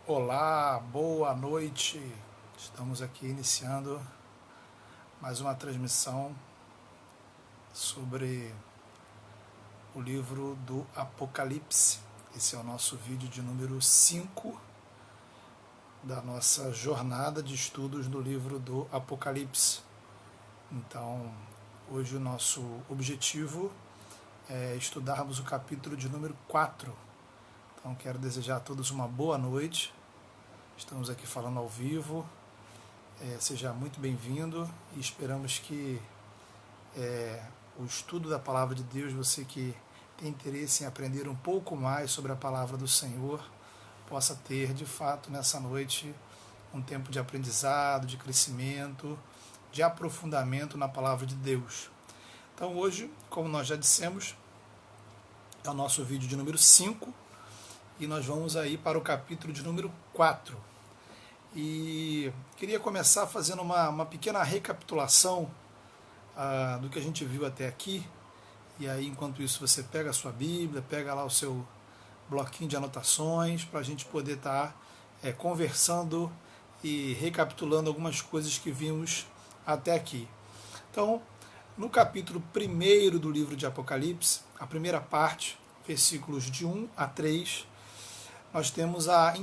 Olá, boa noite. Estamos aqui iniciando mais uma transmissão sobre o livro do Apocalipse. Esse é o nosso vídeo de número 5 da nossa jornada de estudos do livro do Apocalipse. Então, hoje o nosso objetivo é estudarmos o capítulo de número 4. Então, quero desejar a todos uma boa noite. Estamos aqui falando ao vivo. Seja muito bem-vindo e esperamos que o estudo da Palavra de Deus, você que tem interesse em aprender um pouco mais sobre a Palavra do Senhor, possa ter, de fato, nessa noite, um tempo de aprendizado, de crescimento, de aprofundamento na Palavra de Deus. Então, hoje, como nós já dissemos, é o nosso vídeo de número 5, e nós vamos aí para o capítulo de número 4. E queria começar fazendo uma pequena recapitulação do que a gente viu até aqui. E aí, enquanto isso, você pega a sua Bíblia, pega lá o seu bloquinho de anotações, para a gente poder estar conversando e recapitulando algumas coisas que vimos até aqui. Então, no capítulo 1 do livro de Apocalipse, a primeira parte, versículos de 1 a 3, nós temos a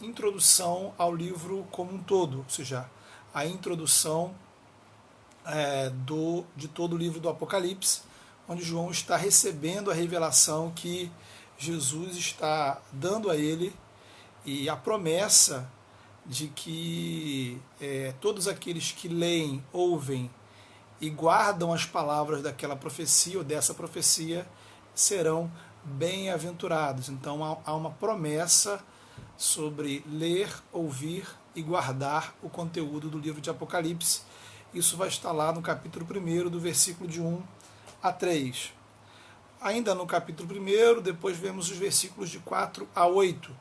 introdução ao livro como um todo, ou seja, a introdução de todo o livro do Apocalipse, onde João está recebendo a revelação que Jesus está dando a ele e a promessa de que todos aqueles que leem, ouvem e guardam as palavras daquela profecia ou dessa profecia serão bem-aventurados. Então há uma promessa sobre ler, ouvir e guardar o conteúdo do livro de Apocalipse. Isso vai estar lá no capítulo 1, do versículo de 1 a 3. Ainda no capítulo 1, depois vemos os versículos de 4 a 8,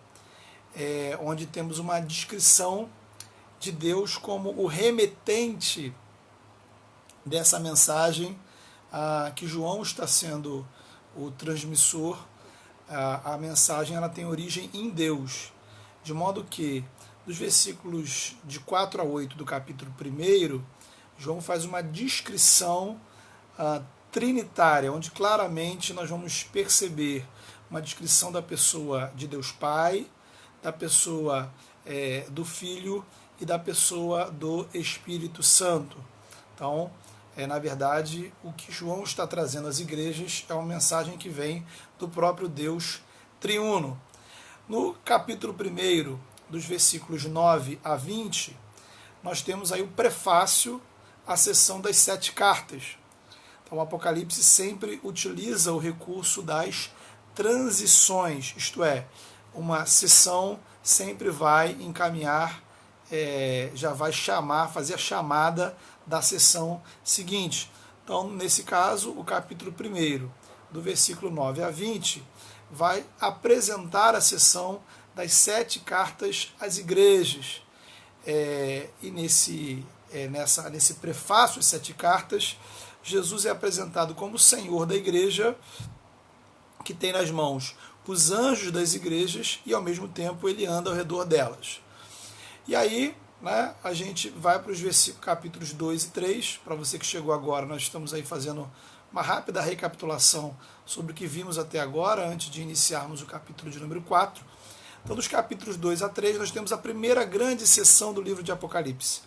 onde temos uma descrição de Deus como o remetente dessa mensagem que João está sendo o transmissor. A mensagem ela tem origem em Deus, de modo que dos versículos de 4 a 8 do capítulo 1, João faz uma descrição trinitária, onde claramente nós vamos perceber uma descrição da pessoa de Deus Pai, da pessoa do Filho e da pessoa do Espírito Santo. Então, na verdade, o que João está trazendo às igrejas é uma mensagem que vem do próprio Deus triuno. No capítulo 1, dos versículos 9 a 20, nós temos aí o prefácio à seção das 7 cartas. Então, o Apocalipse sempre utiliza o recurso das transições, isto é, uma seção sempre vai encaminhar, já vai fazer a chamada da seção seguinte. Então, nesse caso, o capítulo 1, do versículo 9 a 20, vai apresentar a seção das 7 cartas às igrejas. E nesse prefácio às 7 cartas, Jesus é apresentado como o Senhor da igreja, que tem nas mãos os anjos das igrejas e, ao mesmo tempo, ele anda ao redor delas. E aí, a gente vai para os capítulos 2 e 3. Para você que chegou agora, nós estamos aí fazendo uma rápida recapitulação sobre o que vimos até agora, antes de iniciarmos o capítulo de número 4. Então, dos capítulos 2 a 3, nós temos a primeira grande seção do livro de Apocalipse,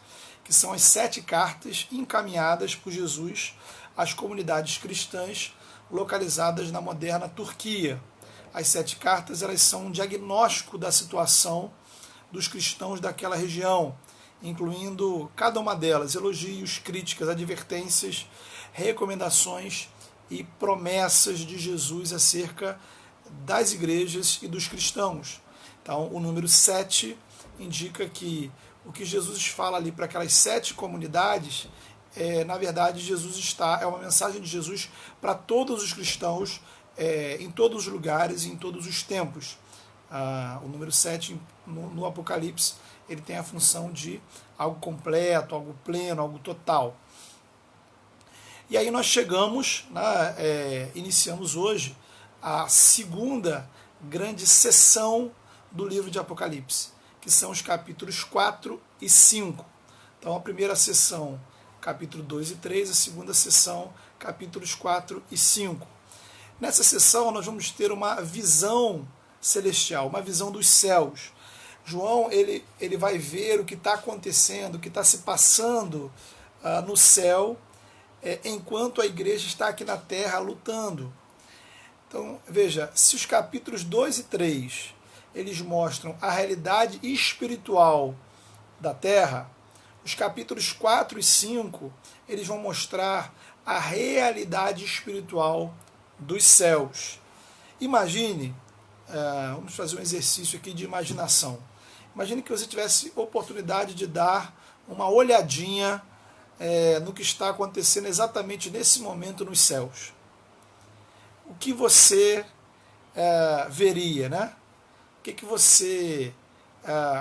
que são as 7 cartas encaminhadas por Jesus às comunidades cristãs localizadas na moderna Turquia. As 7 cartas elas são um diagnóstico da situação dos cristãos daquela região, incluindo cada uma delas elogios, críticas, advertências, recomendações e promessas de Jesus acerca das igrejas e dos cristãos. Então, o número 7 indica que o que Jesus fala ali para aquelas 7 comunidades, na verdade, é uma mensagem de Jesus para todos os cristãos, em todos os lugares e em todos os tempos. O número 7 no Apocalipse, ele tem a função de algo completo, algo pleno, algo total. E aí nós chegamos, iniciamos hoje a segunda grande sessão do livro de Apocalipse, que são os capítulos 4 e 5. Então, a primeira sessão, capítulo 2 e 3, a segunda sessão, capítulos 4 e 5. Nessa sessão, nós vamos ter uma visão celestial, uma visão dos céus. João ele vai ver o que está acontecendo, o que está se passando no céu, enquanto a igreja está aqui na terra lutando. Então, veja, se os capítulos 2 e 3 eles mostram a realidade espiritual da terra, os capítulos 4 e 5 eles vão mostrar a realidade espiritual dos céus. Imagine, vamos fazer um exercício aqui de imaginação. Imagine que você tivesse oportunidade de dar uma olhadinha no que está acontecendo exatamente nesse momento nos céus. O que você veria, né?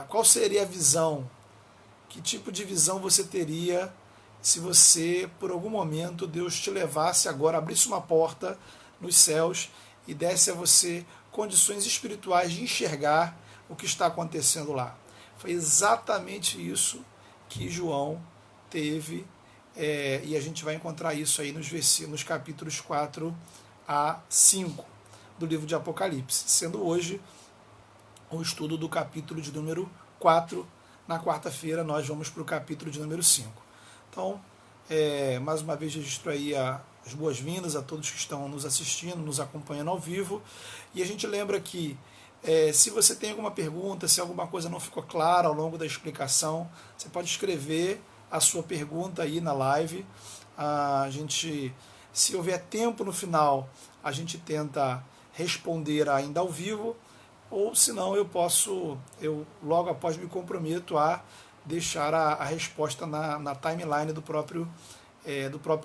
Qual seria a visão? Que tipo de visão você teria se você, por algum momento, Deus te levasse agora, abrisse uma porta nos céus e desse a você condições espirituais de enxergar o que está acontecendo lá? Foi exatamente isso que João teve, e a gente vai encontrar isso aí nos capítulos 4 a 5 do livro de Apocalipse, sendo hoje o estudo do capítulo de número 4. Na quarta-feira nós vamos para o capítulo de número 5. Então, mais uma vez registro aí as boas-vindas a todos que estão nos assistindo, nos acompanhando ao vivo, e a gente lembra que se você tem alguma pergunta, se alguma coisa não ficou clara ao longo da explicação, você pode escrever a sua pergunta aí na live. Se houver tempo no final, a gente tenta responder ainda ao vivo, ou senão eu logo após me comprometo a deixar a resposta na timeline do próprio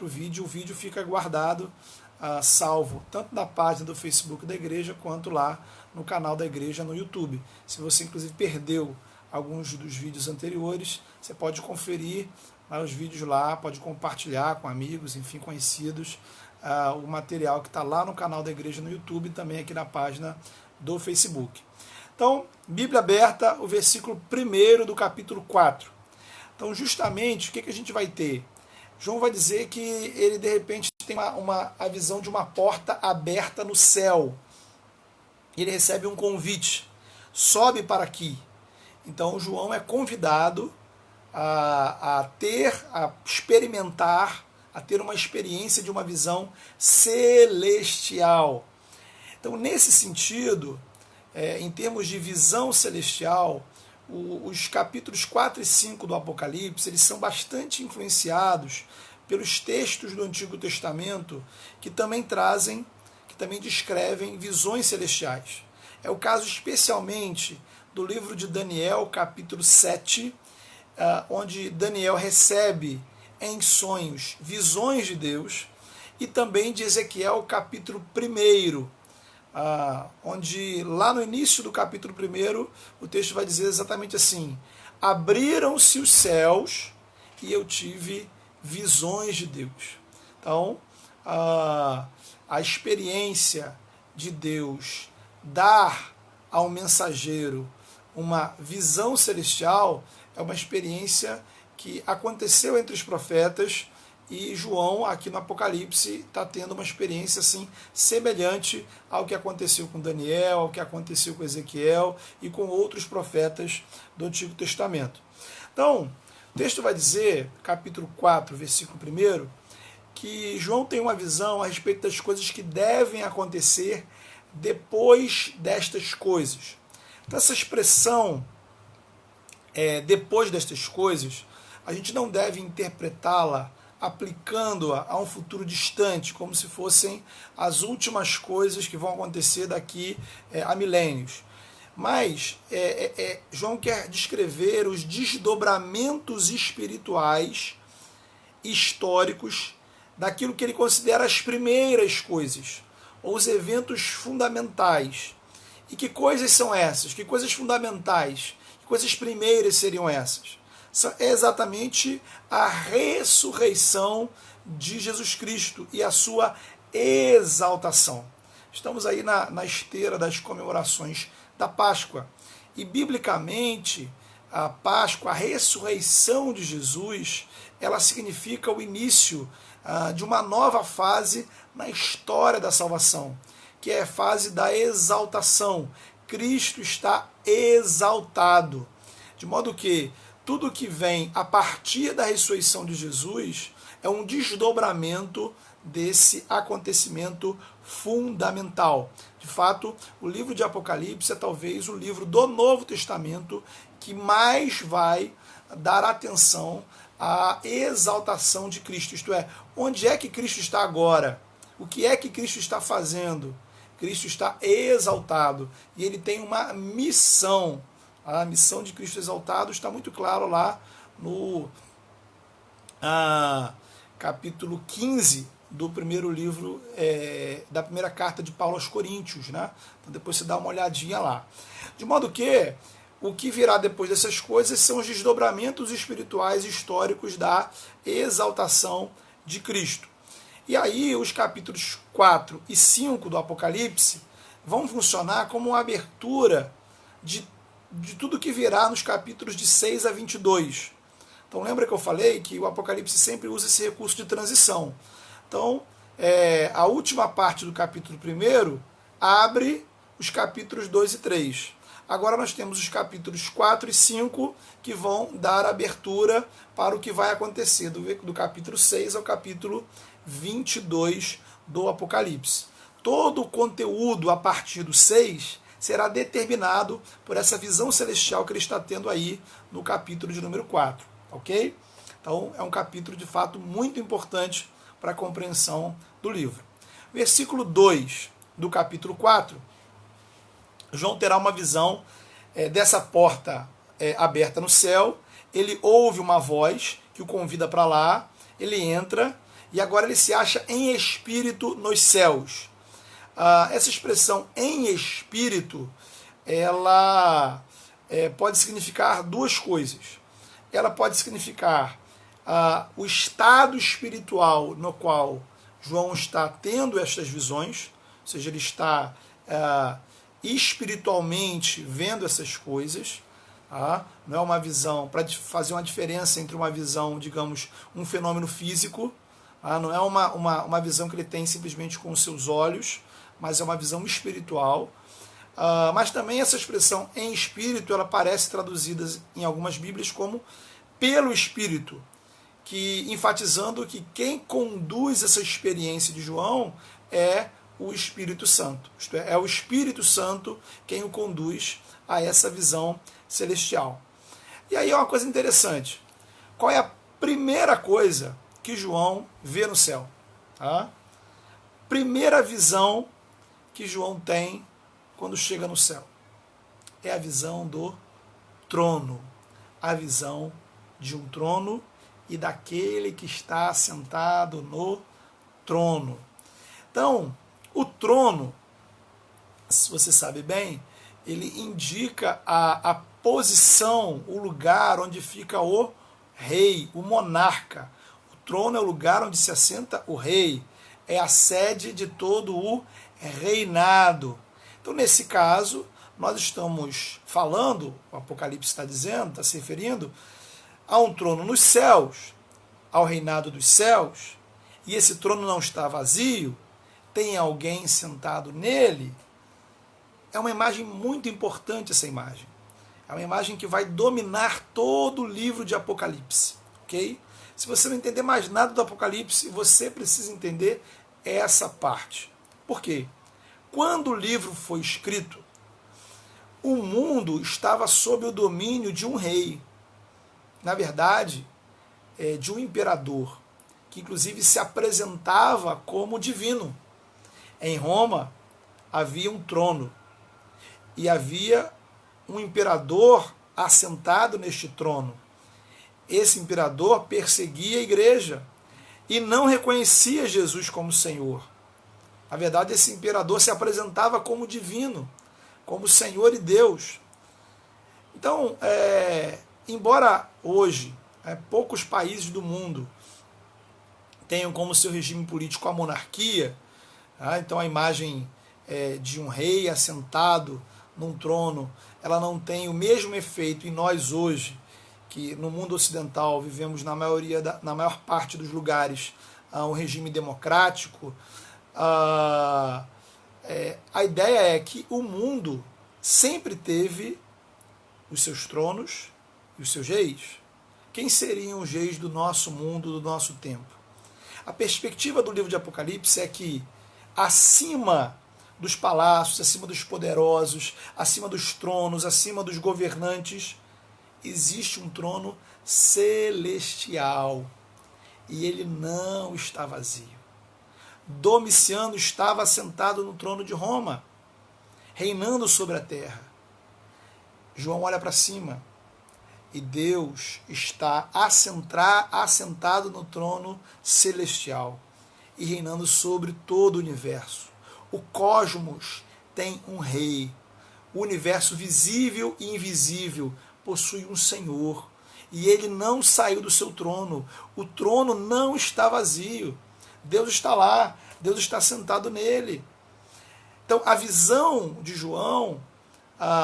vídeo. O vídeo fica guardado, salvo, tanto na página do Facebook da igreja, quanto lá no canal da igreja no YouTube. Se você inclusive perdeu alguns dos vídeos anteriores, você pode conferir os vídeos lá, pode compartilhar com amigos, enfim, conhecidos, o material que está lá no canal da igreja no YouTube e também aqui na página do Facebook. Então, Bíblia aberta, o versículo 1 do capítulo 4. Então, justamente, o que a gente vai ter? João vai dizer que ele, de repente, tem a visão de uma porta aberta no céu. Ele recebe um convite. Sobe para aqui. Então, João é convidado a experimentar, a ter uma experiência de uma visão celestial. Então, nesse sentido, em termos de visão celestial, os capítulos 4 e 5 do Apocalipse, eles são bastante influenciados pelos textos do Antigo Testamento que também descrevem visões celestiais. É o caso especialmente do livro de Daniel, capítulo 7, onde Daniel recebe em sonhos visões de Deus, e também de Ezequiel, capítulo 1, onde lá no início do capítulo 1, o texto vai dizer exatamente assim: abriram-se os céus e eu tive visões de Deus. Então, a experiência de Deus dar ao mensageiro uma visão celestial é uma experiência que aconteceu entre os profetas, e João, aqui no Apocalipse, está tendo uma experiência assim, semelhante ao que aconteceu com Daniel, ao que aconteceu com Ezequiel e com outros profetas do Antigo Testamento. Então, o texto vai dizer, capítulo 4, versículo 1, que João tem uma visão a respeito das coisas que devem acontecer depois destas coisas. Então, essa expressão, depois destas coisas, a gente não deve interpretá-la aplicando-a a um futuro distante, como se fossem as últimas coisas que vão acontecer daqui a milênios. Mas João quer descrever os desdobramentos espirituais, históricos, daquilo que ele considera as primeiras coisas, ou os eventos fundamentais. E que coisas são essas? Que coisas fundamentais? Que coisas primeiras seriam essas? É exatamente a ressurreição de Jesus Cristo e a sua exaltação. Estamos aí na esteira das comemorações da Páscoa. E biblicamente, a Páscoa, a ressurreição de Jesus, ela significa o início de uma nova fase na história da salvação, que é a fase da exaltação. Cristo está exaltado, de modo que tudo que vem a partir da ressurreição de Jesus é um desdobramento desse acontecimento fundamental. De fato, o livro de Apocalipse é talvez o livro do Novo Testamento que mais vai dar atenção à exaltação de Cristo, isto é, onde é que Cristo está agora? O que é que Cristo está fazendo? Cristo está exaltado e ele tem uma missão. A missão de Cristo exaltado está muito claro lá no capítulo 15 do primeiro livro, da primeira carta de Paulo aos Coríntios, né? Então depois você dá uma olhadinha lá. De modo que o que virá depois dessas coisas são os desdobramentos espirituais históricos da exaltação de Cristo. E aí os capítulos 4 e 5 do Apocalipse vão funcionar como uma abertura de tudo que virá nos capítulos de 6 a 22. Então lembra que eu falei que o Apocalipse sempre usa esse recurso de transição. Então, a última parte do capítulo 1 abre os capítulos 2 e 3. Agora nós temos os capítulos 4 e 5 que vão dar abertura para o que vai acontecer do capítulo 6 ao capítulo 22 do Apocalipse. Todo o conteúdo a partir do 6 será determinado por essa visão celestial que ele está tendo aí no capítulo de número 4. Ok? Então é um capítulo de fato muito importante para a compreensão do livro. Versículo 2 do capítulo 4, João terá uma visão dessa porta aberta no céu. Ele ouve uma voz que o convida para lá, ele entra e agora ele se acha em espírito nos céus. Essa expressão em espírito, ela pode significar duas coisas. Ela pode significar o estado espiritual no qual João está tendo estas visões, ou seja, ele está espiritualmente vendo essas coisas. Não é uma visão, para fazer uma diferença entre uma visão, digamos, um fenômeno físico, não é uma visão que ele tem simplesmente com os seus olhos, mas é uma visão espiritual. Mas também essa expressão em espírito, ela aparece traduzida em algumas Bíblias como pelo Espírito, que enfatizando que quem conduz essa experiência de João é o Espírito Santo. Isto é o Espírito Santo quem o conduz a essa visão celestial. E aí é uma coisa interessante. Qual é a primeira coisa que João vê no céu? Primeira visão que João tem quando chega no céu é a visão do trono, a visão de um trono e daquele que está sentado no trono. Então, o trono, se você sabe bem, ele indica a posição, o lugar onde fica o rei, o monarca. O trono é o lugar onde se assenta o rei, é a sede de todo o reinado. Então, nesse caso, nós estamos falando, o Apocalipse está dizendo, está se referindo a um trono nos céus, ao reinado dos céus, e esse trono não está vazio, tem alguém sentado nele. É uma imagem muito importante, essa imagem. É uma imagem que vai dominar todo o livro de Apocalipse. Ok? Se você não entender mais nada do Apocalipse, você precisa entender essa parte. Por quê? Quando o livro foi escrito, o mundo estava sob o domínio de um rei. Na verdade, de um imperador, que inclusive se apresentava como divino. Em Roma havia um trono e havia um imperador assentado neste trono. Esse imperador perseguia a igreja e não reconhecia Jesus como Senhor. Na verdade, esse imperador se apresentava como divino, como Senhor e Deus. Então, embora hoje poucos países do mundo tenham como seu regime político a monarquia, então a imagem de um rei assentado num trono, ela não tem o mesmo efeito em nós hoje, que no mundo ocidental vivemos na maior parte dos lugares um regime democrático. A ideia é que o mundo sempre teve os seus tronos e os seus reis. Quem seriam os reis do nosso mundo, do nosso tempo? A perspectiva do livro de Apocalipse é que acima dos palácios, acima dos poderosos, acima dos tronos, acima dos governantes, existe um trono celestial. E ele não está vazio. Domiciano estava sentado no trono de Roma, reinando sobre a terra. João olha para cima e Deus está assentado no trono celestial e reinando sobre todo o universo. O cosmos tem um rei. O universo visível e invisível possui um Senhor. E ele não saiu do seu trono. O trono não está vazio. Deus está lá. Deus está sentado nele. Então, a visão de João,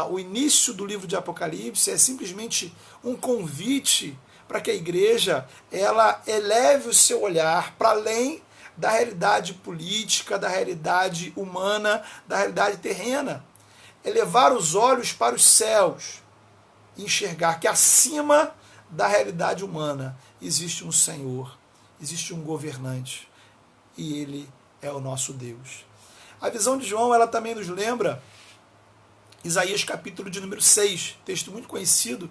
o início do livro de Apocalipse, é simplesmente um convite para que a igreja ela eleve o seu olhar para além da realidade política, da realidade humana, da realidade terrena. Elevar os olhos para os céus e enxergar que acima da realidade humana existe um Senhor, existe um governante, e Ele é o nosso Deus. A visão de João ela também nos lembra Isaías capítulo de número 6, texto muito conhecido,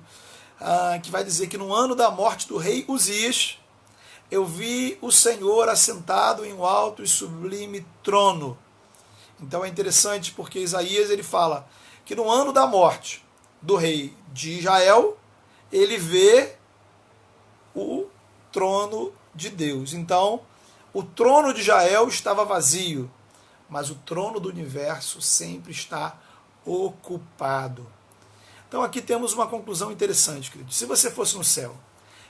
que vai dizer que no ano da morte do rei Uzias, eu vi o Senhor assentado em um alto e sublime trono. Então é interessante porque Isaías ele fala que no ano da morte do rei de Israel, ele vê o trono de Deus. Então, o trono de Israel estava vazio, mas o trono do universo sempre está ocupado. Então aqui temos uma conclusão interessante, querido. Se você fosse no céu,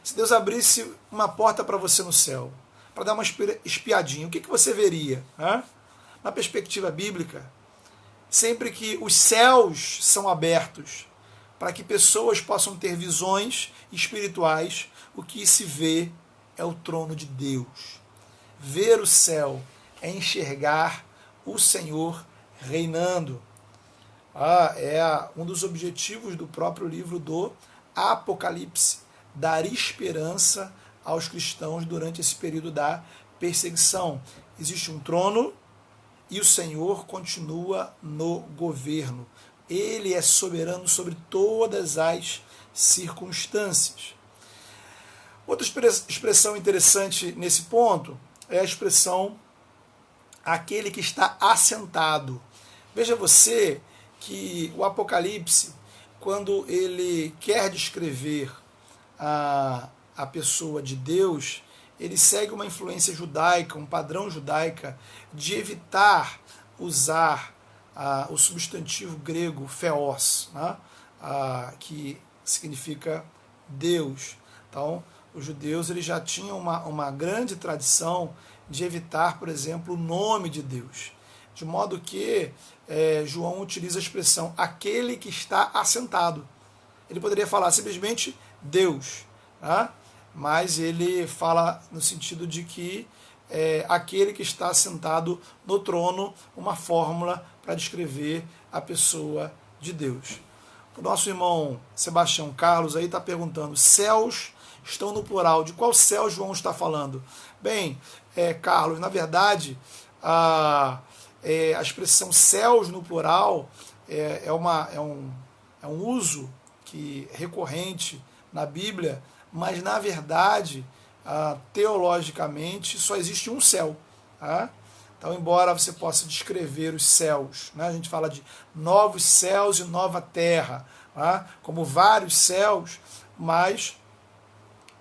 se Deus abrisse uma porta para você no céu, para dar uma espiadinha, o que você veria? Na perspectiva bíblica, sempre que os céus são abertos para que pessoas possam ter visões espirituais, o que se vê é o trono de Deus. Ver o céu é enxergar o Senhor reinando. É um dos objetivos do próprio livro do Apocalipse, dar esperança aos cristãos durante esse período da perseguição. Existe um trono e o Senhor continua no governo. Ele é soberano sobre todas as circunstâncias. Outra expressão interessante nesse ponto é a expressão aquele que está assentado. Veja você que o Apocalipse, quando ele quer descrever a pessoa de Deus, ele segue uma influência judaica, um padrão judaica, de evitar usar o substantivo grego theos, que significa Deus. Então, os judeus eles já tinham uma grande tradição de evitar, por exemplo, o nome de Deus. De modo que João utiliza a expressão aquele que está assentado. Ele poderia falar simplesmente Deus, mas ele fala no sentido de que aquele que está sentado no trono, uma fórmula para descrever a pessoa de Deus. O nosso irmão Sebastião Carlos aí está perguntando, céus estão no plural, de qual céu João está falando? Bem, Carlos, na verdade, a expressão céus no plural é um uso recorrente na Bíblia, mas na verdade, teologicamente, só existe um céu. Então, embora você possa descrever os céus, a gente fala de novos céus e nova terra, como vários céus, mas,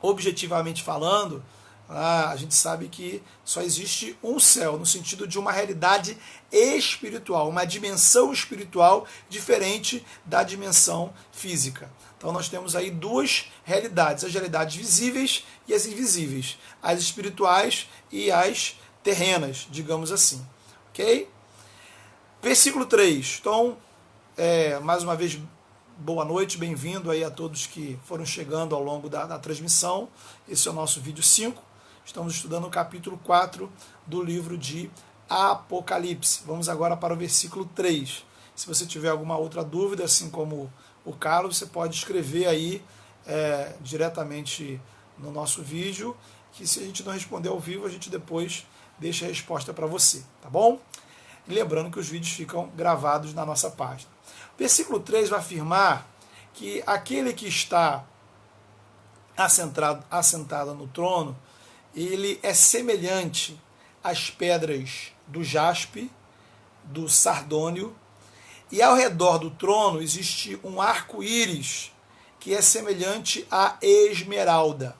objetivamente falando, a gente sabe que só existe um céu, no sentido de uma realidade espiritual, uma dimensão espiritual diferente da dimensão física. Então nós temos aí duas realidades, as realidades visíveis e as invisíveis, as espirituais e as terrenas, digamos assim. Ok? Versículo 3. Então, mais uma vez, boa noite, bem-vindo aí a todos que foram chegando ao longo da transmissão. Esse é o nosso vídeo 5. Estamos estudando o capítulo 4 do livro de Apocalipse. Vamos agora para o versículo 3. Se você tiver alguma outra dúvida, assim como o Carlos, você pode escrever aí diretamente no nosso vídeo, que se a gente não responder ao vivo, a gente depois deixa a resposta para você, tá bom? E lembrando que os vídeos ficam gravados na nossa página. O versículo 3 vai afirmar que aquele que está assentado no trono, ele é semelhante às pedras do jaspe, do sardônio, e ao redor do trono existe um arco-íris que é semelhante à esmeralda.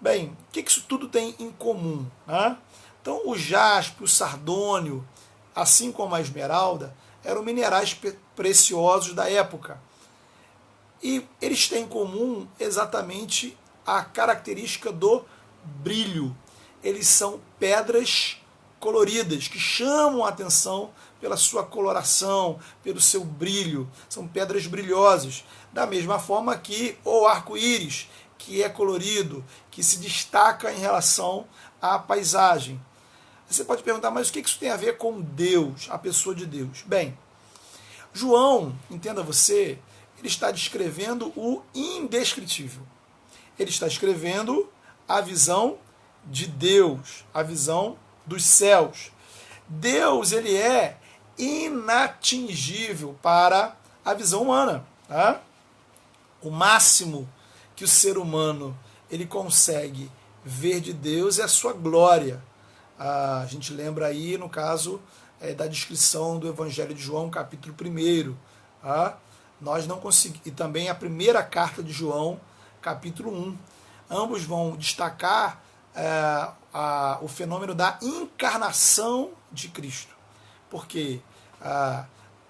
Bem, o que isso tudo tem em comum, né? Então, o jaspe, o sardônio, assim como a esmeralda, eram minerais preciosos da época. E eles têm em comum exatamente a característica do brilho. Eles são pedras coloridas, que chamam a atenção pela sua coloração, pelo seu brilho. São pedras brilhosas. Da mesma forma que o arco-íris, que é colorido, que se destaca em relação à paisagem. Você pode perguntar, mas o que isso tem a ver com Deus, a pessoa de Deus? Bem, João, entenda você, ele está descrevendo o indescritível. Ele está escrevendo a visão de Deus, a visão dos céus. Deus, ele é inatingível para a visão humana. Tá? O máximo que o ser humano ele consegue ver de Deus é a sua glória. A gente lembra aí, no caso, da descrição do Evangelho de João, capítulo 1. Tá? Nós não conseguimos. E também a primeira carta de João, capítulo 1. Ambos vão destacar o fenômeno da encarnação de Cristo. Porque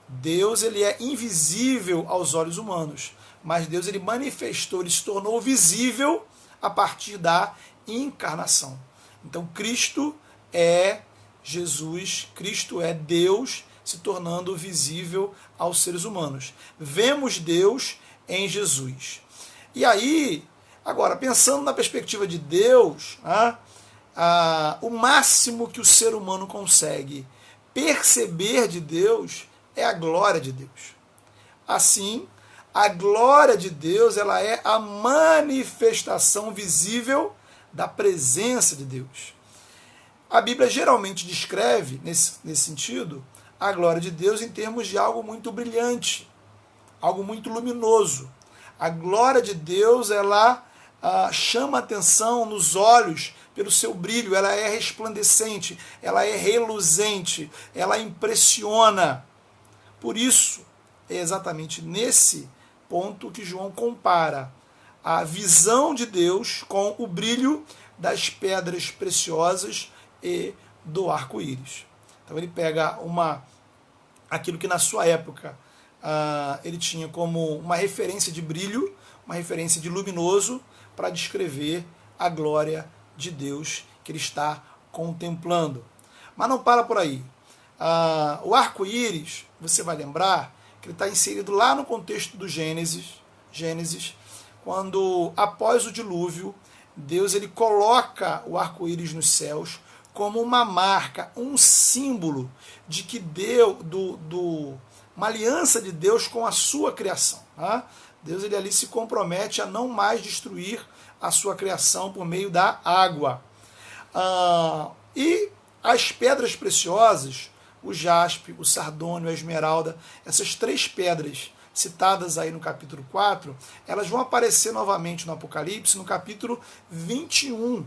Deus ele é invisível aos olhos humanos, mas Deus ele manifestou, ele se tornou visível a partir da encarnação. Então Cristo é Jesus, Cristo é Deus se tornando visível aos seres humanos. Vemos Deus em Jesus. E aí, agora, pensando na perspectiva de Deus, o máximo que o ser humano consegue perceber de Deus é a glória de Deus. Assim, a glória de Deus ela é a manifestação visível da presença de Deus. A Bíblia geralmente descreve, nesse sentido, a glória de Deus em termos de algo muito brilhante, algo muito luminoso. A glória de Deus ela chama atenção nos olhos pelo seu brilho, ela é resplandecente, ela é reluzente, ela impressiona. Por isso, é exatamente nesse ponto que João compara a visão de Deus com o brilho das pedras preciosas e do arco-íris. Então ele pega aquilo que na sua época ele tinha como uma referência de brilho, uma referência de luminoso, para descrever a glória de Deus que ele está contemplando. Mas não para por aí. O arco-íris, você vai lembrar que ele está inserido lá no contexto do Gênesis, quando após o dilúvio, Deus ele coloca o arco-íris nos céus como uma marca, um símbolo de que uma aliança de Deus com a sua criação. Tá? Deus ele ali se compromete a não mais destruir a sua criação por meio da água. E as pedras preciosas, o jaspe, o sardônio, a esmeralda, essas três pedras citadas aí no capítulo 4, elas vão aparecer novamente no Apocalipse, no capítulo 21.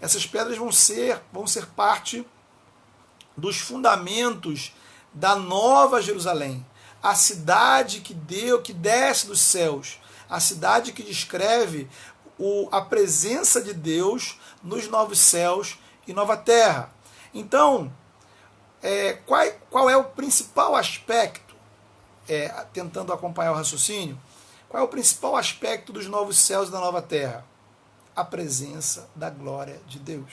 Essas pedras vão ser parte dos fundamentos da Nova Jerusalém, a cidade que desce dos céus, a cidade que descreve a presença de Deus nos novos céus e nova terra. Então, qual é o principal aspecto, tentando acompanhar o raciocínio, qual é o principal aspecto dos novos céus e da nova terra? A presença da glória de Deus.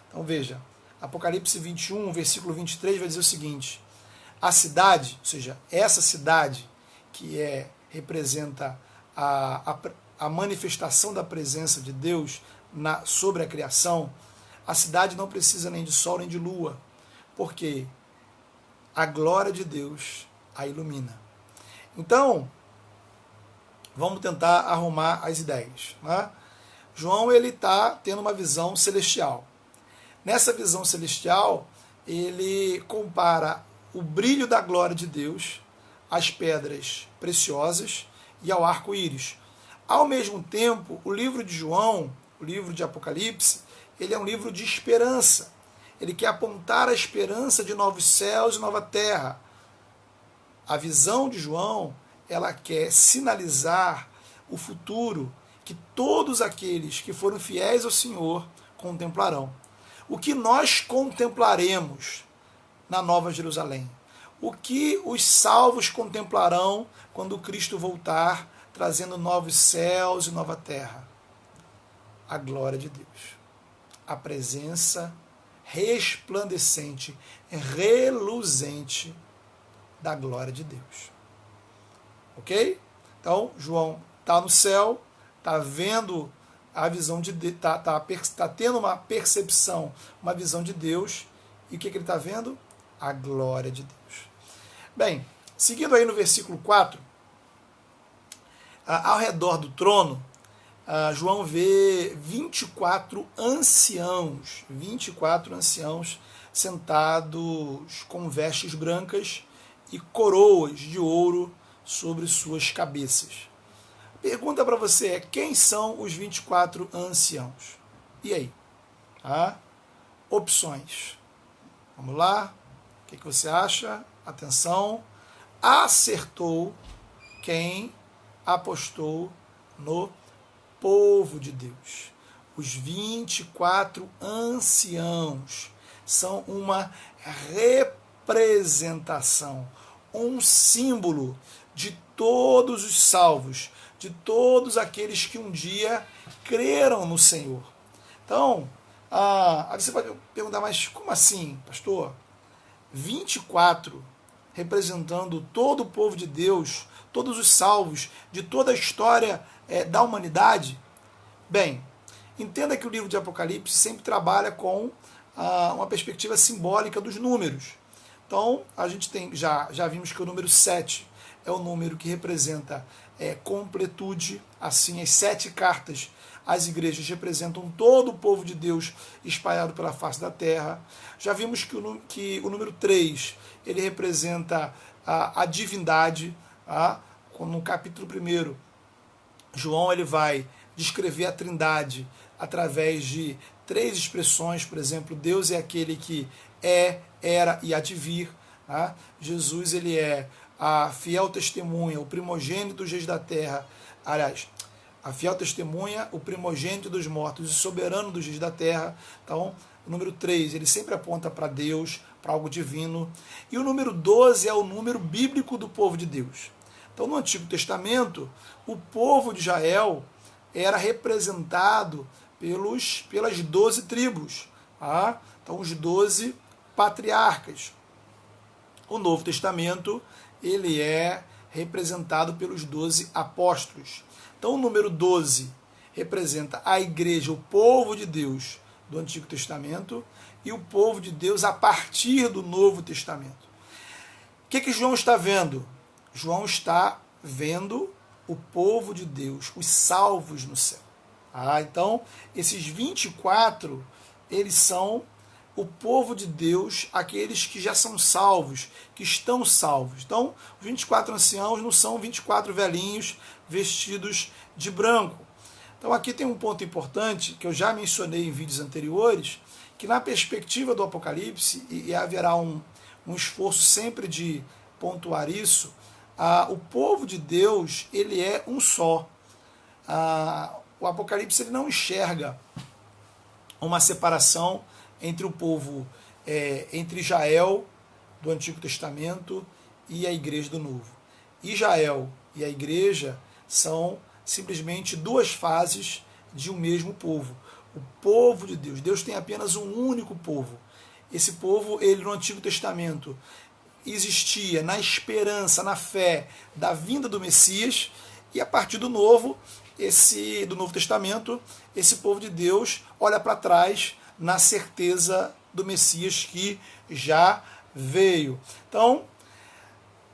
Então veja, Apocalipse 21, versículo 23 vai dizer o seguinte: A cidade, ou seja, essa cidade que representa a manifestação da presença de Deus sobre a criação, a cidade não precisa nem de sol nem de lua, porque a glória de Deus a ilumina. Então, vamos tentar arrumar as ideias, né? João ele está tendo uma visão celestial. Nessa visão celestial, ele compara o brilho da glória de Deus às pedras preciosas e ao arco-íris. Ao mesmo tempo, o livro de João, o livro de Apocalipse, ele é um livro de esperança. Ele quer apontar a esperança de novos céus e nova terra. A visão de João, ela quer sinalizar o futuro que todos aqueles que foram fiéis ao Senhor contemplarão. O que nós contemplaremos na Nova Jerusalém? O que os salvos contemplarão quando Cristo voltar, trazendo novos céus e nova terra? A glória de Deus. A presença resplandecente, reluzente da glória de Deus. Ok? Então, João está no céu, está vendo a visão de Deus, está tendo uma percepção, uma visão de Deus, e o que ele está vendo? A glória de Deus. Bem, seguindo aí no versículo 4, ao redor do trono, João vê 24 anciãos sentados com vestes brancas e coroas de ouro sobre suas cabeças. Pergunta para você é: quem são os 24 anciãos? E aí? Opções. Vamos lá? O que você acha? Atenção. Acertou quem apostou no povo de Deus. Os 24 anciãos são uma representação, um símbolo de todos os salvos, de todos aqueles que um dia creram no Senhor. Então, aí você pode perguntar, mas como assim, pastor? 24 representando todo o povo de Deus, todos os salvos, de toda a história da humanidade? Bem, entenda que o livro de Apocalipse sempre trabalha com uma perspectiva simbólica dos números. Então, a gente já vimos que o número 7 é o número que representa completude. Assim, as 7 cartas às igrejas representam todo o povo de Deus espalhado pela face da terra. Já vimos que o número 3 ele representa a divindade. No capítulo 1, João ele vai descrever a Trindade através de 3 expressões. Por exemplo, Deus é aquele que era e há de vir. Jesus ele é a fiel testemunha, o primogênito dos reis da terra. Aliás, a fiel testemunha, o primogênito dos mortos e soberano dos reis da terra. Então, o número 3, ele sempre aponta para Deus, para algo divino. E o número 12 é o número bíblico do povo de Deus. Então, no Antigo Testamento, o povo de Israel era representado pelas 12 tribos. Então, os 12 patriarcas. O Novo Testamento ele é representado pelos 12 apóstolos. Então, o número 12 representa a igreja, o povo de Deus do Antigo Testamento, e o povo de Deus a partir do Novo Testamento. O que João está vendo? João está vendo o povo de Deus, os salvos no céu. Então, esses 24, eles são o povo de Deus, aqueles que já são salvos, que estão salvos. Então, os 24 anciãos não são 24 velhinhos vestidos de branco. Então, aqui tem um ponto importante, que eu já mencionei em vídeos anteriores, que na perspectiva do Apocalipse, e haverá um esforço sempre de pontuar isso, o povo de Deus, ele é um só. O Apocalipse ele não enxerga uma separação entre o povo, entre Israel do Antigo Testamento e a igreja do Novo. Israel e a igreja são simplesmente 2 fases de um mesmo povo. O povo de Deus. Deus tem apenas um único povo. Esse povo, ele no Antigo Testamento, existia na esperança, na fé da vinda do Messias, e a partir do Novo Testamento, esse povo de Deus olha para trás na certeza do Messias que já veio. Então,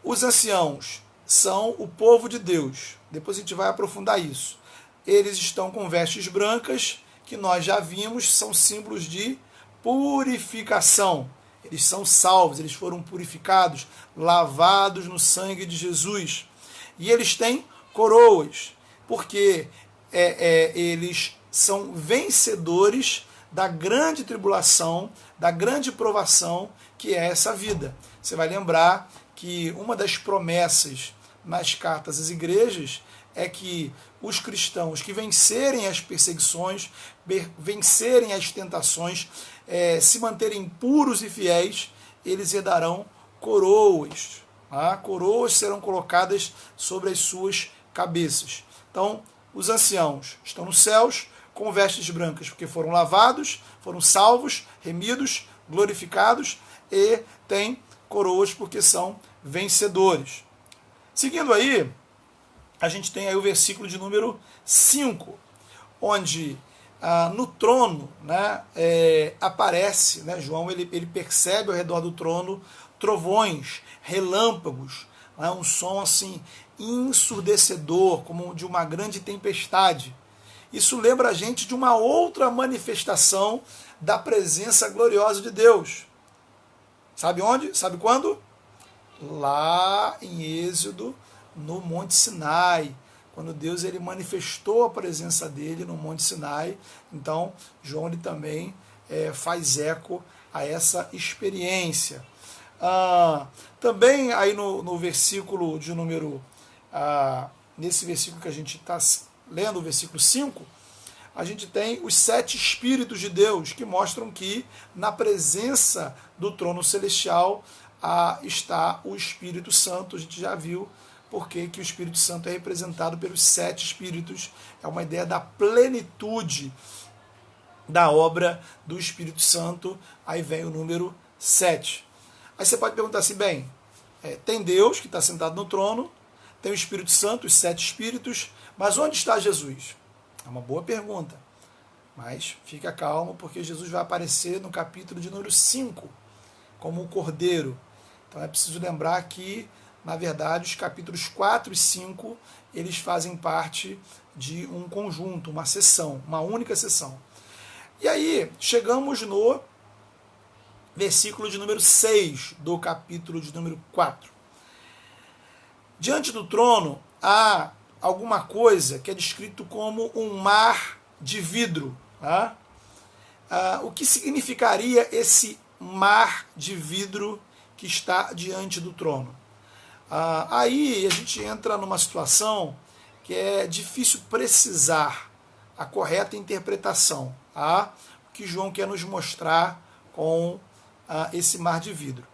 os anciãos são o povo de Deus. Depois a gente vai aprofundar isso. Eles estão com vestes brancas, que nós já vimos, são símbolos de purificação. Eles são salvos, eles foram purificados, lavados no sangue de Jesus. E eles têm coroas, porque eles são vencedores da grande tribulação, da grande provação que é essa vida. Você vai lembrar que uma das promessas nas cartas às igrejas é que os cristãos que vencerem as perseguições, vencerem as tentações, se manterem puros e fiéis, eles herdarão coroas. Tá? Coroas serão colocadas sobre as suas cabeças. Então, os anciãos estão nos céus com vestes brancas, porque foram lavados, foram salvos, remidos, glorificados, e têm coroas porque são vencedores. Seguindo aí, a gente tem aí o versículo de número 5, onde no trono, né, aparece, né, João ele percebe ao redor do trono trovões, relâmpagos, né, um som assim ensurdecedor, como de uma grande tempestade. Isso lembra a gente de uma outra manifestação da presença gloriosa de Deus. Sabe onde? Sabe quando? Lá em Êxodo, no Monte Sinai, quando Deus ele manifestou a presença dele no Monte Sinai. Então, João ele também faz eco a essa experiência. Também aí no versículo de número, nesse versículo que a gente está lendo, o versículo 5, a gente tem os 7 Espíritos de Deus, que mostram que na presença do trono celestial está o Espírito Santo. A gente já viu porque que o Espírito Santo é representado pelos 7 Espíritos. É uma ideia da plenitude da obra do Espírito Santo. Aí vem o número 7. Aí você pode perguntar assim, bem, tem Deus que está sentado no trono, tem o Espírito Santo, os 7 Espíritos, mas onde está Jesus? É uma boa pergunta, mas fica calmo, porque Jesus vai aparecer no capítulo de número 5, como o Cordeiro. Então é preciso lembrar que, na verdade, os capítulos 4 e 5, eles fazem parte de um conjunto, uma sessão, uma única sessão. E aí, chegamos no versículo de número 6 do capítulo de número 4. Diante do trono há alguma coisa que é descrito como um mar de vidro. Tá? O que significaria esse mar de vidro que está diante do trono? Aí a gente entra numa situação que é difícil precisar a correta interpretação, tá? O que João quer nos mostrar com esse mar de vidro.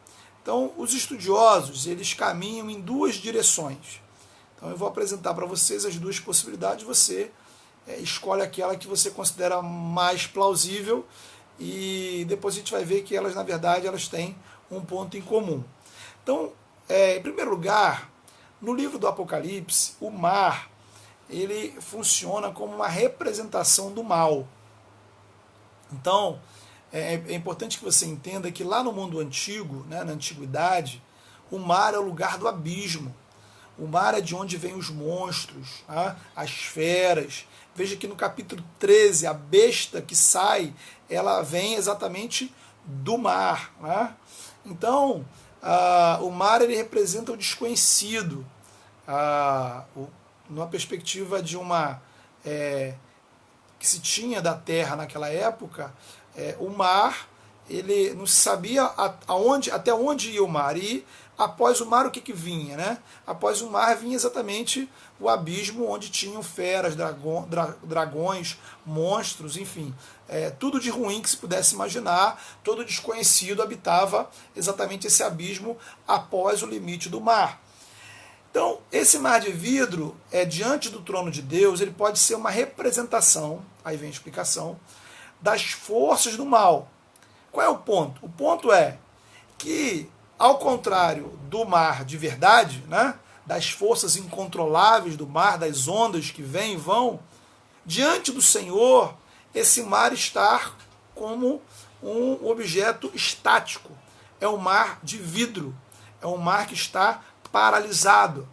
Então, os estudiosos eles caminham em 2 direções. Então, eu vou apresentar para vocês as 2 possibilidades. Você escolhe aquela que você considera mais plausível, e depois a gente vai ver que elas, na verdade, elas têm um ponto em comum. Então, em primeiro lugar, no livro do Apocalipse, o mar ele funciona como uma representação do mal. Então, é importante que você entenda que lá no mundo antigo, né, na antiguidade, o mar é o lugar do abismo. O mar é de onde vêm os monstros, as feras. Veja que no capítulo 13, a besta que sai, ela vem exatamente do mar. Né? Então, o mar ele representa o desconhecido, numa perspectiva de uma que se tinha da terra naquela época. O mar, ele não se sabia até onde ia o mar, e após o mar o que vinha? Né? Após o mar vinha exatamente o abismo, onde tinham feras, dragões, monstros, enfim, tudo de ruim que se pudesse imaginar. Todo desconhecido habitava exatamente esse abismo após o limite do mar. Então, esse mar de vidro, diante do trono de Deus, ele pode ser uma representação, aí vem a explicação, das forças do mal. Qual é o ponto? O ponto é que Ao contrário do mar de verdade, né, das forças incontroláveis do mar, das ondas que vêm e vão, diante do Senhor, esse mar está como um objeto estático. É um mar de vidro, é um mar que está paralisado.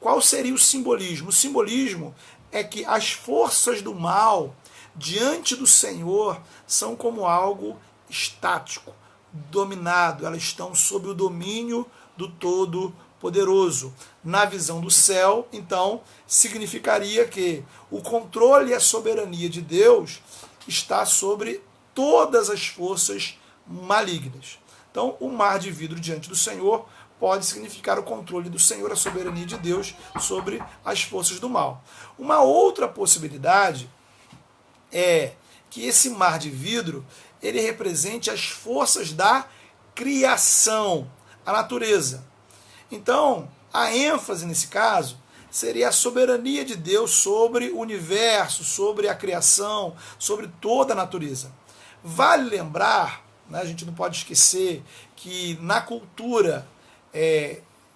Qual seria o simbolismo? O simbolismo é que as forças do mal diante do Senhor são como algo estático, dominado, elas estão sob o domínio do Todo-Poderoso. Na visão do céu, então, significaria que o controle e a soberania de Deus está sobre todas as forças malignas. Então, o mar de vidro diante do Senhor pode significar o controle do Senhor, a soberania de Deus sobre as forças do mal. Uma outra possibilidade é que esse mar de vidro ele represente as forças da criação, a natureza. Então, a ênfase nesse caso seria a soberania de Deus sobre o universo, sobre a criação, sobre toda a natureza. Vale lembrar, né, a gente não pode esquecer que na cultura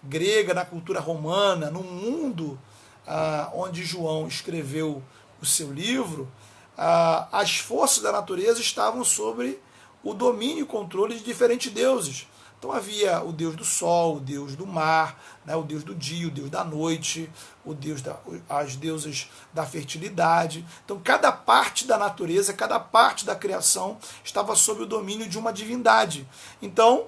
grega, na cultura romana, no mundo onde João escreveu o seu livro, as forças da natureza estavam sobre o domínio e controle de diferentes deuses. Então havia o deus do sol, o deus do mar, né, o deus do dia, o deus da noite, as deusas da fertilidade. Então cada parte da natureza, cada parte da criação estava sob o domínio de uma divindade. Então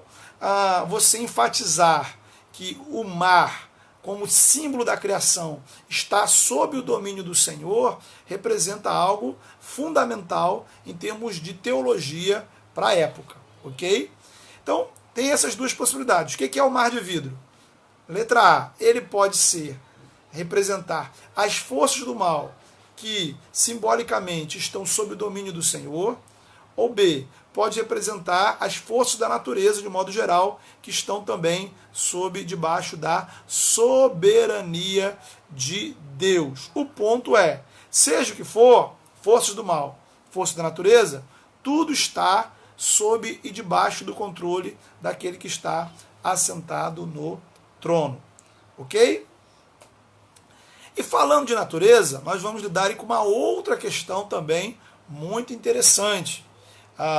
você enfatizar que o mar, como símbolo da criação, está sob o domínio do Senhor, representa algo fundamental em termos de teologia para a época, ok? Então, tem essas duas possibilidades. O que é o mar de vidro? Letra A, ele pode representar as forças do mal que simbolicamente estão sob o domínio do Senhor, ou B, pode representar as forças da natureza, de modo geral, que estão também debaixo da soberania de Deus. O ponto é, seja o que for, forças do mal, forças da natureza, tudo está sob e debaixo do controle daquele que está assentado no trono. Ok? E falando de natureza, nós vamos lidar com uma outra questão também muito interessante.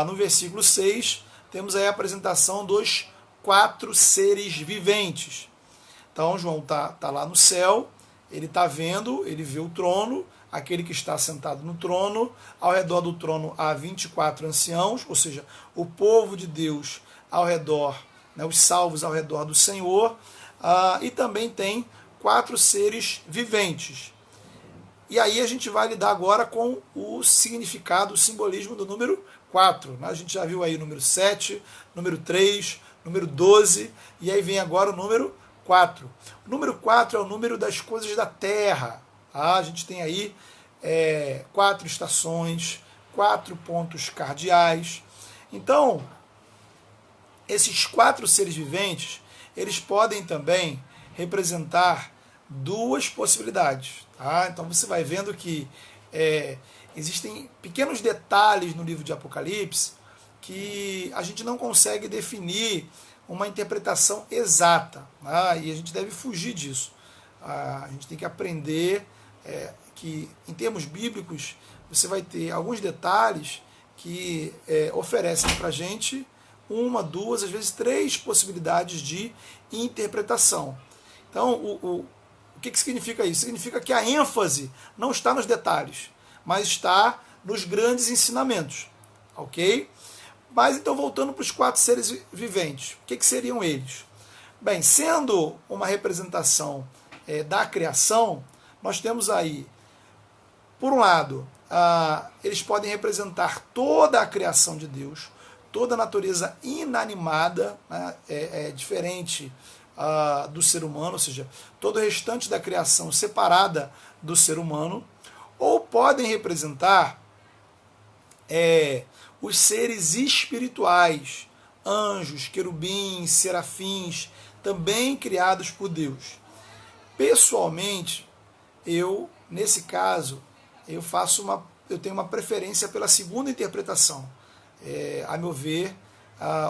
No versículo 6, temos aí a apresentação dos 4 seres viventes. Então, João está lá no céu, ele está vendo, ele vê o trono, aquele que está sentado no trono, ao redor do trono há 24 anciãos, ou seja, o povo de Deus ao redor, né, os salvos ao redor do Senhor, e também tem 4 seres viventes. E aí a gente vai lidar agora com o significado, o simbolismo do número 4. Né? A gente já viu aí o número 7, número 3, número 12, e aí vem agora o número 4. O número 4 é o número das coisas da terra. Tá? A gente tem aí 4 estações, 4 pontos cardeais. Então, esses 4 seres viventes, eles podem também representar 2 possibilidades. Tá? Então você vai vendo que existem pequenos detalhes no livro de Apocalipse que a gente não consegue definir uma interpretação exata, tá? E a gente deve fugir disso. A gente tem que aprender que, em termos bíblicos, você vai ter alguns detalhes que oferecem para a gente 1, 2, às vezes 3 possibilidades de interpretação. Então, o que significa isso? Significa que a ênfase não está nos detalhes, mas está nos grandes ensinamentos. Ok? Mas então, voltando para os 4 seres viventes, o que seriam eles? Bem, sendo uma representação da criação, nós temos aí, por um lado, eles podem representar toda a criação de Deus, toda a natureza inanimada, né, diferente do ser humano, ou seja, todo o restante da criação separada do ser humano, ou podem representar os seres espirituais, anjos, querubins, serafins, também criados por Deus. Pessoalmente, nesse caso, eu tenho uma preferência pela segunda interpretação. A meu ver,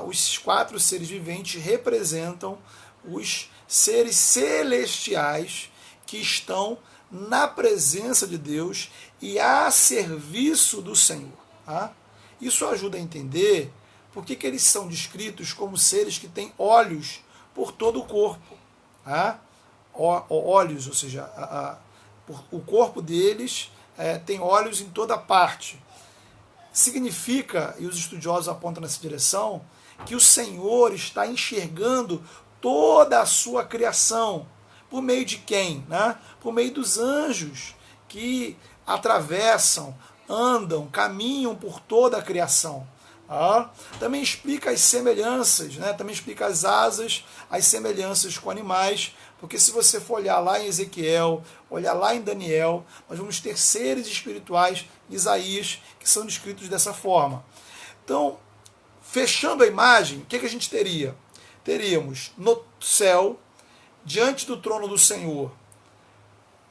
os 4 seres viventes representam os seres celestiais que estão na presença de Deus e a serviço do Senhor. Tá? Isso ajuda a entender por que eles são descritos como seres que têm olhos por todo o corpo. Tá? Olhos, ou seja, o corpo deles tem olhos em toda parte. Significa, e os estudiosos apontam nessa direção, que o Senhor está enxergando toda a sua criação. Por meio de quem? Né? Por meio dos anjos que atravessam, andam, caminham por toda a criação. Também explica as semelhanças, né? Também explica as asas, as semelhanças com animais, porque se você for olhar lá em Ezequiel, olhar lá em Daniel, nós vamos ter seres espirituais, Isaías, que são descritos dessa forma. Então, fechando a imagem, o que a gente teria? Teríamos no céu, diante do trono do Senhor,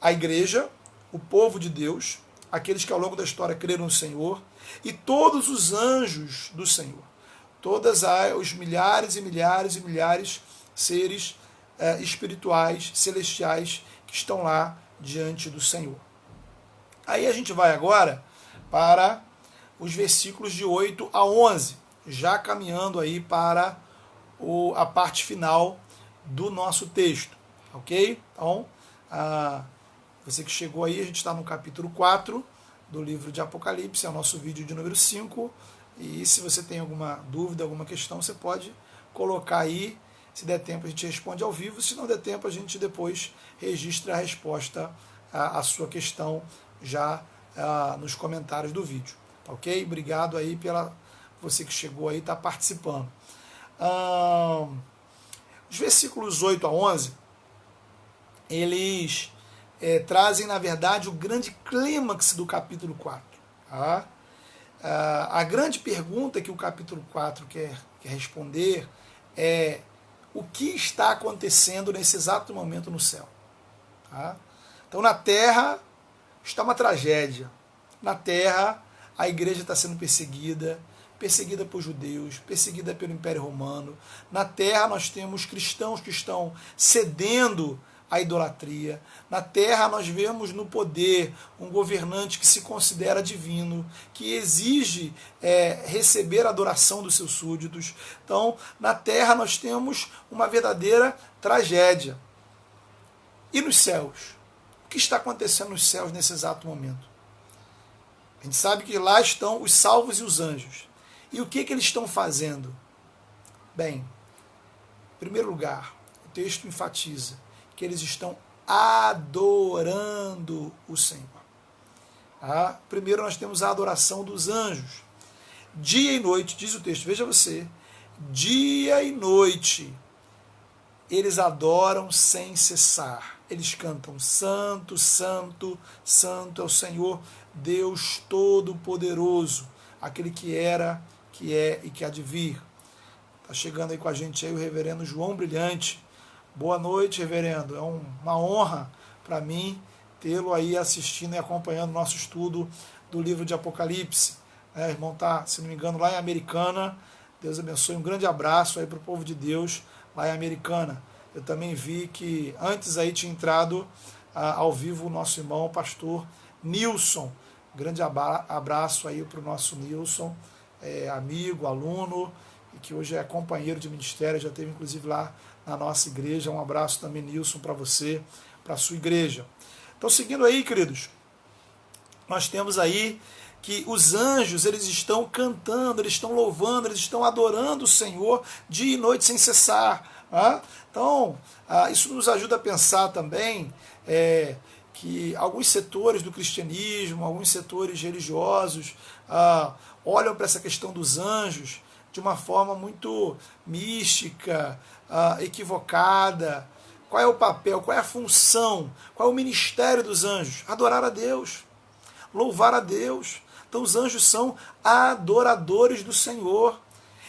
a igreja, o povo de Deus, aqueles que ao longo da história creram no Senhor, e todos os anjos do Senhor, todos os milhares e milhares e milhares seres espirituais, celestiais, que estão lá diante do Senhor. Aí a gente vai agora para os versículos de 8 a 11, já caminhando aí para a parte final do nosso texto, ok? Então, você que chegou aí, a gente está no capítulo 4 do livro de Apocalipse, é o nosso vídeo de número 5, e se você tem alguma dúvida, alguma questão, você pode colocar aí, se der tempo a gente responde ao vivo, se não der tempo a gente depois registra a resposta à sua questão já nos comentários do vídeo, ok? Obrigado aí pela você que chegou aí, está participando. Os versículos 8 a 11, eles trazem, na verdade, o grande clímax do capítulo 4. Tá? A grande pergunta que o capítulo 4 quer responder é o que está acontecendo nesse exato momento no céu. Tá? Então, na Terra está uma tragédia. Na Terra, a igreja está sendo perseguida por judeus, perseguida pelo Império Romano. Na Terra nós temos cristãos que estão cedendo à idolatria. Na Terra nós vemos no poder um governante que se considera divino, que exige receber a adoração dos seus súditos. Então, na Terra nós temos uma verdadeira tragédia. E nos céus? O que está acontecendo nos céus nesse exato momento? A gente sabe que lá estão os salvos e os anjos. E o que eles estão fazendo? Bem, em primeiro lugar, o texto enfatiza que eles estão adorando o Senhor. Primeiro nós temos a adoração dos anjos. Dia e noite, diz o texto, veja você, dia e noite, eles adoram sem cessar. Eles cantam, Santo, Santo, Santo é o Senhor, Deus Todo-Poderoso, aquele que era, que é e que há de vir. Está chegando aí com a gente aí o reverendo João Brilhante. Boa noite, reverendo. É uma honra para mim tê-lo aí assistindo e acompanhando o nosso estudo do livro de Apocalipse. O irmão está, se não me engano, lá em Americana. Deus abençoe. Um grande abraço aí para o povo de Deus lá em Americana. Eu também vi que antes aí tinha entrado ao vivo o nosso irmão, o pastor Nilson. Grande abraço aí para o nosso Nilson, amigo, aluno, e que hoje é companheiro de ministério, já esteve inclusive lá na nossa igreja. Um abraço também, Nilson, para você, para a sua igreja. Então, seguindo aí, queridos, nós temos aí que os anjos, eles estão cantando, eles estão louvando, eles estão adorando o Senhor dia e noite sem cessar. Então, isso nos ajuda a pensar também que alguns setores do cristianismo, alguns setores religiosos olham para essa questão dos anjos de uma forma muito mística, equivocada. Qual é o papel, qual é a função, qual é o ministério dos anjos? Adorar a Deus, louvar a Deus. Então os anjos são adoradores do Senhor.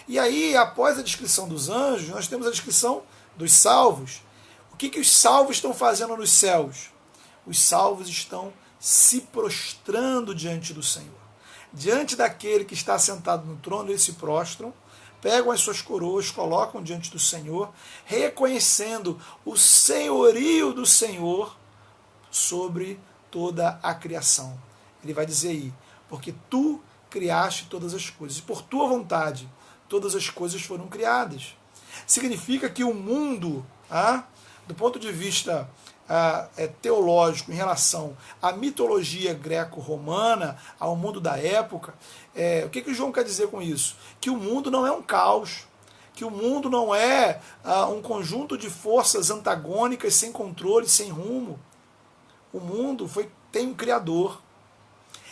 E aí, após a descrição dos anjos, nós temos a descrição dos salvos. O que os salvos estão fazendo nos céus? Os salvos estão se prostrando diante do Senhor. Diante daquele que está sentado no trono, eles se prostram. pegam as suas coroas, colocam diante do Senhor, reconhecendo o senhorio do Senhor sobre toda a criação. Ele vai dizer aí, porque tu criaste todas as coisas, e por tua vontade todas as coisas foram criadas. Significa que o mundo, do ponto de vista teológico, em relação à mitologia greco-romana, ao mundo da época, o que João quer dizer com isso? Que o mundo não é um caos, que o mundo não é um conjunto de forças antagônicas, sem controle, sem rumo. O mundo tem um Criador.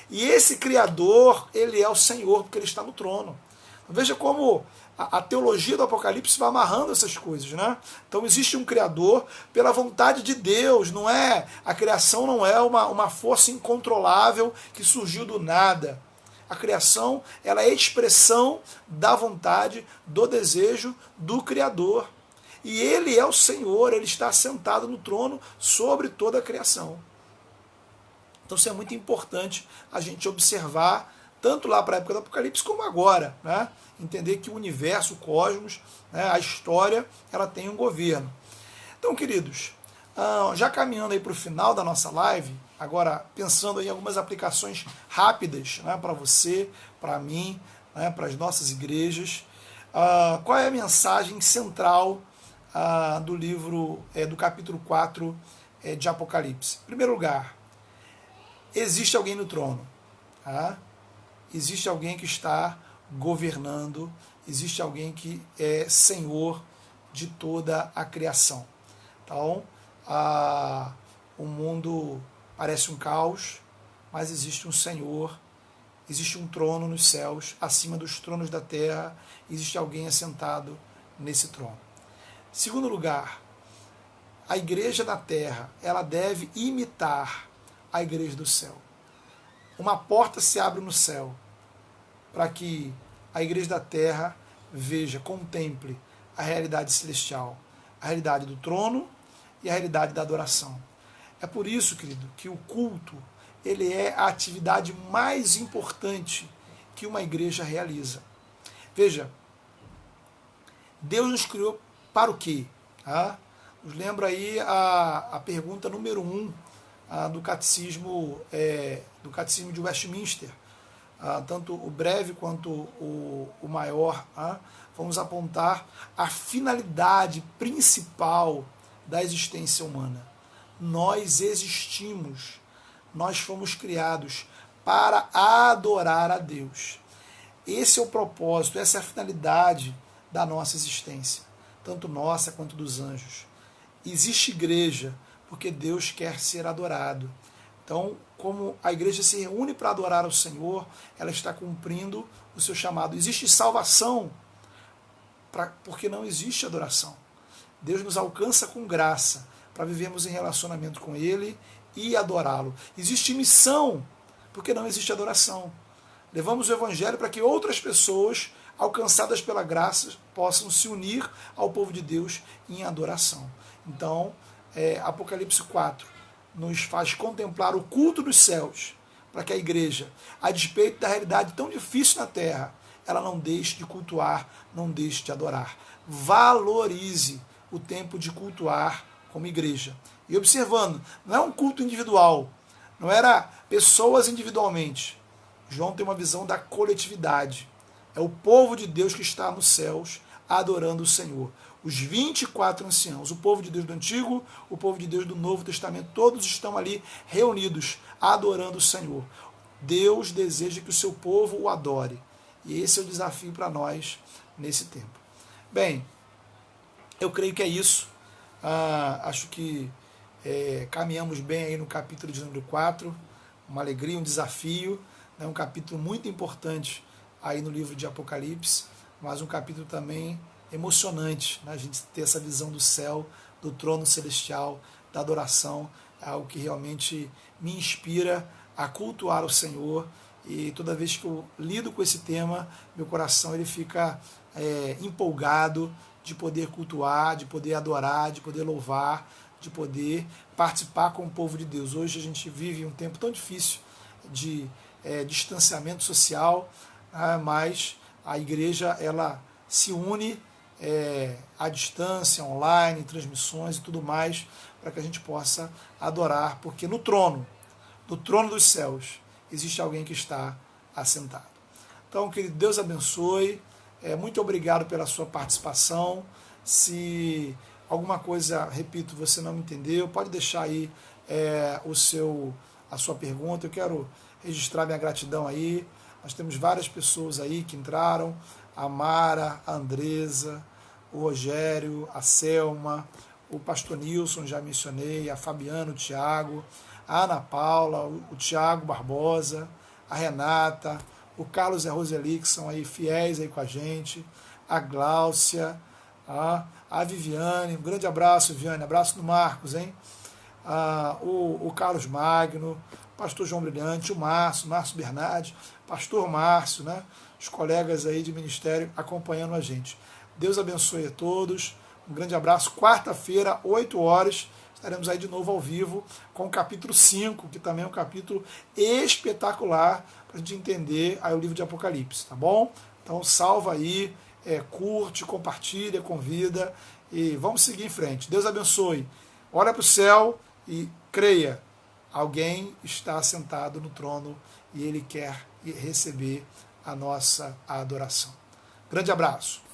E esse Criador, ele é o Senhor, porque ele está no trono. Veja como a teologia do Apocalipse vai amarrando essas coisas, né? Então existe um Criador pela vontade de Deus, não é? A criação não é uma força incontrolável que surgiu do nada. A criação, ela é expressão da vontade, do desejo do Criador. E ele é o Senhor, ele está sentado no trono sobre toda a criação. Então isso é muito importante a gente observar, tanto lá para a época do Apocalipse como agora, né? Entender que o universo, o cosmos, né, a história, ela tem um governo. Então, queridos, já caminhando aí para o final da nossa live, agora pensando em algumas aplicações rápidas, né, para você, para mim, né, para as nossas igrejas, qual é a mensagem central do livro, do capítulo 4 de Apocalipse? Em primeiro lugar, existe alguém no trono. Existe alguém que está governando, existe alguém que é senhor de toda a criação. Então, o mundo parece um caos, mas existe um Senhor, existe um trono nos céus, acima dos tronos da terra, existe alguém assentado nesse trono. Segundo lugar, a igreja da terra, ela deve imitar a igreja do céu. Uma porta se abre no céu para que a igreja da terra veja, contemple a realidade celestial, a realidade do trono e a realidade da adoração. É por isso, querido, que o culto, ele é a atividade mais importante que uma igreja realiza. Veja, Deus nos criou para o quê? Nos lembra aí a pergunta número 1 do catecismo de Westminster. Tanto o breve quanto o maior, vamos apontar a finalidade principal da existência humana. Nós existimos, nós fomos criados para adorar a Deus. Esse é o propósito, essa é a finalidade da nossa existência, tanto nossa quanto dos anjos. Existe igreja porque Deus quer ser adorado. Então, como a igreja se reúne para adorar ao Senhor, ela está cumprindo o seu chamado. Existe salvação porque não existe adoração. Deus nos alcança com graça para vivermos em relacionamento com Ele e adorá-lo. Existe missão porque não existe adoração. Levamos o Evangelho para que outras pessoas, alcançadas pela graça, possam se unir ao povo de Deus em adoração. Então, Apocalipse 4 nos faz contemplar o culto dos céus, para que a igreja, a despeito da realidade tão difícil na terra, ela não deixe de cultuar, não deixe de adorar. Valorize o tempo de cultuar como igreja. E observando, não é um culto individual, não era pessoas individualmente. João tem uma visão da coletividade. É o povo de Deus que está nos céus adorando o Senhor. Os 24 anciãos, o povo de Deus do Antigo, o povo de Deus do Novo Testamento, todos estão ali reunidos, adorando o Senhor. Deus deseja que o seu povo o adore. E esse é o desafio para nós nesse tempo. Bem, eu creio que é isso. Acho que caminhamos bem aí no capítulo de número 4. Uma alegria, um desafio. Um capítulo muito importante aí no livro de Apocalipse, mas um capítulo também emocionante, né? A gente ter essa visão do céu, do trono celestial, da adoração, é algo que realmente me inspira a cultuar o Senhor, e toda vez que eu lido com esse tema, meu coração ele fica empolgado de poder cultuar, de poder adorar, de poder louvar, de poder participar com o povo de Deus. Hoje a gente vive um tempo tão difícil de distanciamento social, mas a igreja ela se une à distância, online, transmissões e tudo mais, para que a gente possa adorar, porque no trono dos céus, existe alguém que está assentado. Então, querido, Deus abençoe, muito obrigado pela sua participação. Se alguma coisa, repito, você não entendeu, pode deixar aí a sua pergunta. Eu quero registrar minha gratidão aí. Nós temos várias pessoas aí que entraram, a Mara, a Andresa, o Rogério, a Selma, o pastor Nilson, já mencionei, a Fabiana, o Tiago, a Ana Paula, o Tiago Barbosa, a Renata, o Carlos e a Roseli, que são aí fiéis aí com a gente, a Gláucia, a Viviane, um grande abraço, Viviane, abraço do Marcos, hein? O Carlos Magno, o pastor João Brilhante, o Márcio Bernardi, pastor Márcio, né? Os colegas aí de ministério acompanhando a gente. Deus abençoe a todos, um grande abraço. Quarta-feira, 8 horas, estaremos aí de novo ao vivo com o capítulo 5, que também é um capítulo espetacular para a gente entender aí o livro de Apocalipse, tá bom? Então salva aí, curte, compartilha, convida e vamos seguir em frente. Deus abençoe. Olha para o céu e creia, alguém está sentado no trono e ele quer receber a nossa adoração. Grande abraço.